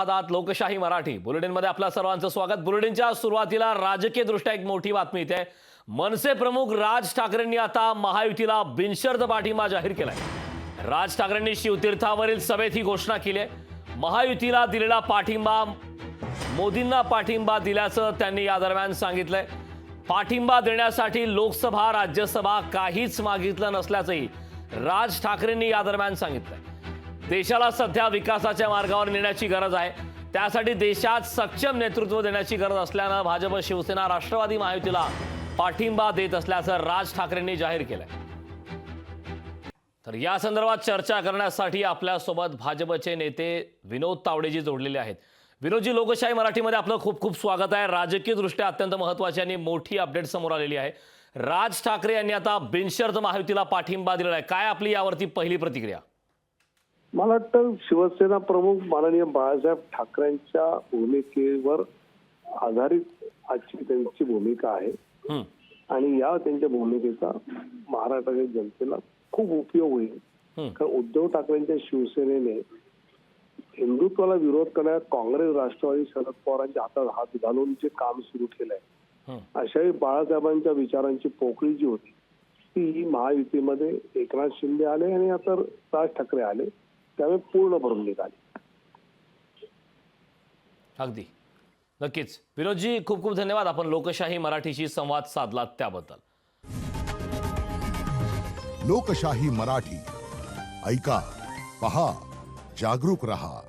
पाहत आहात लोकशाही मराठी बुलेटिनमध्ये आपल्या सर्वांचं स्वागत। बुलेटिनच्या सुरुवातीला राजकीय दृष्ट्या एक मोठी बातमी इथे। मनसे प्रमुख राज ठाकरेंनी आता महायुतीला बिनशर्त पाठिंबा जाहीर केलाय। राज ठाकरेंनी शिवतीर्थावरील सभेत ही घोषणा केली आहे। महायुतीला दिलेला पाठिंबा मोदींना पाठिंबा दिल्याचं त्यांनी या दरम्यान सांगितलंय। पाठिंबा देण्यासाठी लोकसभा राज्यसभा काहीच मागितलं नसल्याचंही राज ठाकरेंनी या दरम्यान सांगितलंय। देशाला सध्या विकासाच्या मार्गावर नेण्याची गरज आहे, त्यासाठी देशात सक्षम नेतृत्व देण्याची गरज असल्यानं भाजप शिवसेना राष्ट्रवादी महायुतीला पाठिंबा देत असल्याचं राज ठाकरेंनी जाहीर केलंय। तर या संदर्भात चर्चा करण्यासाठी आपल्यासोबत भाजपचे नेते विनोद तावडेजी जोडलेले आहेत। विनोदजी, लोकशाही मराठीमध्ये आपलं खूप खूप स्वागत आहे। राजकीय दृष्ट्या अत्यंत महत्त्वाची आणि मोठी अपडेट समोर आलेली आहे। राज ठाकरे यांनी आता बिनशर्त महायुतीला पाठिंबा दिलेला आहे। काय आपली यावरती पहिली प्रतिक्रिया? मला वाटतं शिवसेना प्रमुख माननीय बाळासाहेब ठाकरेंच्या भूमिकेवर आधारित आजची त्यांची भूमिका आहे आणि या त्यांच्या भूमिकेचा महाराष्ट्राच्या जनतेला खूप उपयोग होईल। कारण उद्धव ठाकरेंच्या शिवसेनेने हिंदुत्वाला विरोध करण्यात काँग्रेस राष्ट्रवादी शरद पवारांच्या हातात हात घालून जे काम सुरू केलंय, अशाही बाळासाहेबांच्या विचारांची पोकळी जी होती ती महायुतीमध्ये एकनाथ शिंदे आले आणि आता राज ठाकरे आले, त्यामुळे पूर्ण भरून निघाले। अगदी नक्कीच विनोदजी, खूप खूप धन्यवाद। आपण लोकशाही मराठीशी संवाद साधलात त्याबद्दल। लोकशाही मराठी ऐका, पहा, जागरूक रहा।